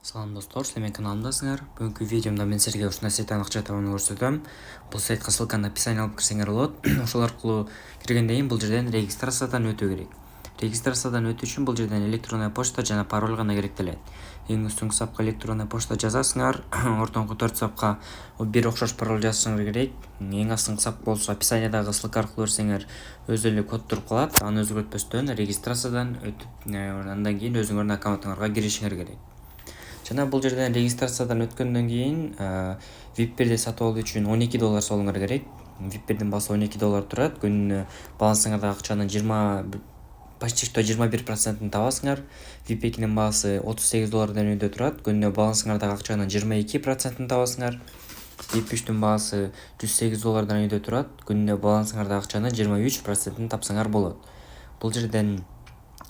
Салам достор, сіздер менің каналымдасыңар. Бүгінгі видеомда мен сіздерге ушундай сайттан акча табууну көрсөтөм. Бул сайтка ссылканы описанияга алып кирсеңер болот. Ошол аркылуу киргенден кийин бул жерден регистрациядан өтүү керек. Регистрациядан өтүү үчүн бул жерден электронная почта жана пароль гана керектелет. Эң үстүнкү сапка электронная почта жазасыңар, ортоңку 4 сапка бир окшош пароль жазышыңар керек. Эң астыңкы сап болсо описаниядагы ссылка аркылуу берсеңер өзү эле код туруп калат. Аны өзгөртпөстөн регистрациядан өтүп, андан кийин өзүңөрдүн аккаунтуңарга киришиңер керек. Жана бул жерден регистрациядан өткөндөн кийин VIP-бирди сатып алуу үчүн $12 салууңар керек. VIP-бирдин баасы $12 турат. Күнүнө балансыңардагы акчанын почти что 21% табасыңар. VIP-2-нин баасы $38 өйдө турат. Күнүнө балансыңардагы акчанын 22% табасыңар. VIP-3-түн баасы $108 өйдө турат. Күнүнө балансыңардагы акчанын 23% тапсаңар болот. Бул жерден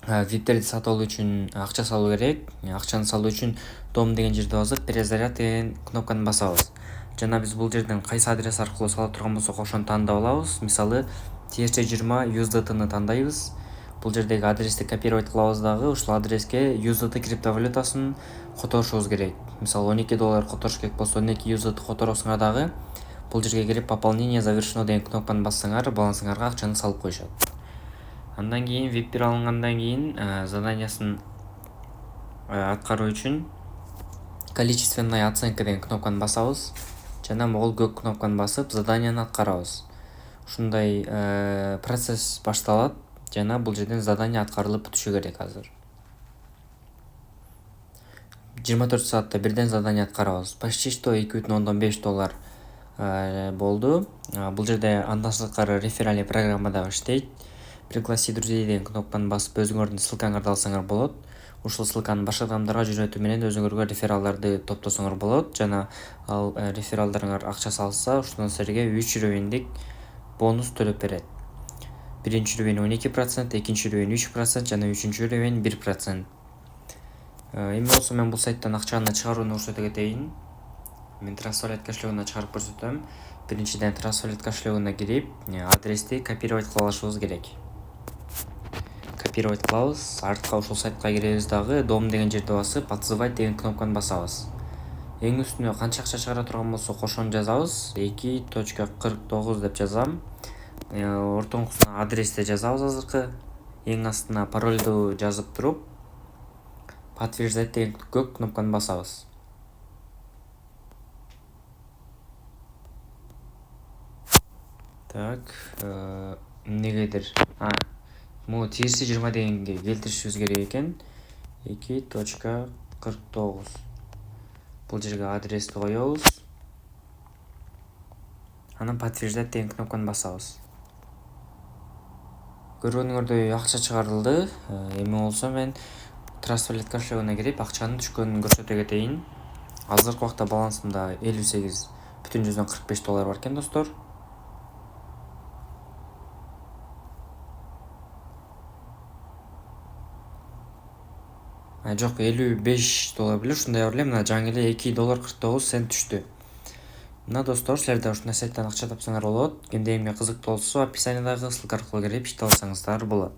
VIP-терди сатып алуу үчүн акча салуу керек. Акчаны салуу үчүн дом деген жерди басып, перезаряд деген кнопканы басабыз. Жана биз бул жерден кайсы адрес аркылуу сала турган болсок, ошону тандап алабыз. Мисалы, TRC20 USDT-ны тандайбыз. Бул жердеги адрести копировать кылабыз дагы, ушул адреске USDT криптовалютасын которушубуз керек. Мисалы, $12 которуш керек болсо, 12 USDT которосуңар дагы бул жерге кирип пополнение завершено деген кнопканы бассаңар, балансыңарга акчаны салып коюшат. Андан кийин VIP-бир алынгандан кийин заданиясын аткаруу үчүн количественная оценка деген кнопканы басабыз. Жана могул көк кнопканы басып, заданияны аткарабыз. Ушундай процесс башталат. Жана бул жерден задания аткарылып бүтүшү керек азыр. 24 саатта бирден задания аткарабыз. Почти что $2,5 болду. Бул жерде андан сырткары реферальный программа дагы иштейт. Пригласи друзей деген кнопканы басып, өзүңөрдүн ссылкаңарды алсаңар болот. Ушул ссылканы башка адамдарга жөнөтүү менен өзүңөргө рефералдарды топтосоңор болот. Жана ал рефералдарыңар акча салса, ушундан силерге 3 уровендик бонус төлөп берет. Биринчи уровень 12%, экинчи уровень 3%, жана үчүнчү уровень 1%. Эми болсо мен бул сайттан акчаны чыгарууну көрсөтө кетейин. Мен трансфалет кошелегуна чыгарып көрсөтөм. Биринчиден трансфалет кошелегуна кирип, адрести копировать кыла алышыбыз керек. Копировать кылабыз, артка ушул сайтка киребиз дагы, дом деген жерди басып, отзывать деген кнопканы басабыз. Эң үстүнө канча акча чыгара турган болсок, ошону жазабыз. 2.49 деп жазам. Ортоңкусуна адрести жазабыз азыркы. Эң астына паролду жазып туруп, подтверждать деген көк кнопканы басабыз. Так, эмнегедир могу TRC20 дегенге келтиришибиз керек экен. 2.49. Бул жерге адрести коебуз. Анан подтверждать деген кнопканы басабыз. Көргөнүңөрдөй акча чыгарылды. Эми болсо мен трансфалет кошелегуна кирип акчанын түшкөнүн көрсөтө кетейин. Азыркы убакта балансымда $58.45 бар экен достор. Жок, $55 беле ушундай бар эле. Мына жаңы эле $2.49 түштү. Мына достор, силер да ушундай сайттан акча тапсаңар болот. Кимдегиге кызыктуу болсо, описаниядагы ссылка аркылуу кирип иште алсаңыздар болот.